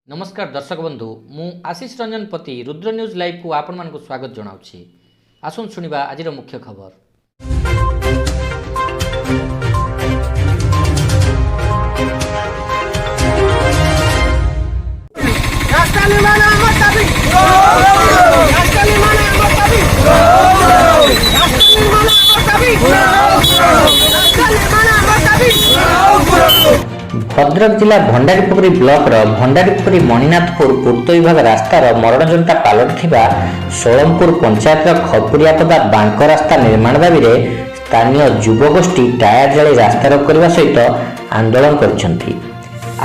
नमस्कार दर्शक बंधु मु आशीष रंजन पति रुद्र न्यूज लाइव को आपण मानक स्वागत जनाऊँगी। आसुन शुणिबा आजिर मुख्य खबर। भद्रक जिला भंडारीपोखरी ब्लॉक भंडारीपोखरी मणिनाथपुर पूर्त विभाग रास्तार मरणजंता पलटि सोलमपुर पंचायत खपुरियापदा बांक रास्ता निर्माण दाबी में स्थानीय युवगोष्ठी टायर जाली रास्ता रोक करने सहित आंदोलन कर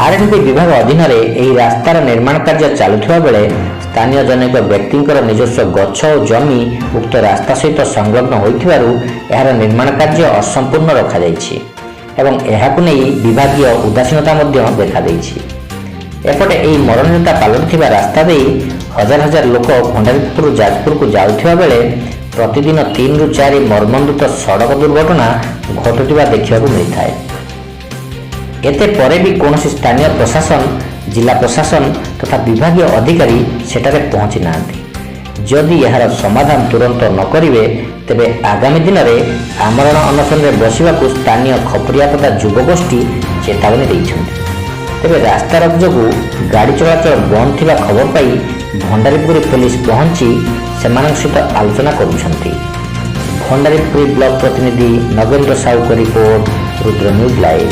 आरएनबी विभाग अधीन में रास्तार निर्माण कार्य चलुवा बेले स्थानीय जनक व्यक्ति निजस्व गछ और जमी उक्त रास्ता सहित संलग्न होइथिबारु निर्माण कार्य असंपूर्ण रखा एवं यहाकु नहीं विभागीय उदासीनता देखा एपटे यही मरणजंता पलटि रास्ता दे हजार हजार लोक भंडारीपुर जाजपुर को जाउथिबा बेले प्रतिदिन 3 ରୁ 4 मर्मन्तुत सड़क दुर्घटना घटुवा देखा मिलता है। एते परे भी कौन स्थानीय प्रशासन जिला प्रशासन तथा विभागीय अधिकारी सेठारे पहुंची नांती। जदि यार समाधान तुरंत न करिवे तेबे आगामी दिन में आमरण अनशन में बसवा स्थानीय खपुरियापदा युवगोष्ठी चेतावनी देइछन्ति। तेबे रास्ता रोक जोगु गाड़ी चलाचल बंद थिबा खबर पाई भंडारीपुरी पुलिस पहुंची सेमानक सहित आलोचना करुछन्ति। भंडारीपुरी ब्लॉक प्रतिनिधि नगेंद्र साहू को रिपोर्ट रुद्र न्यूज लाइव।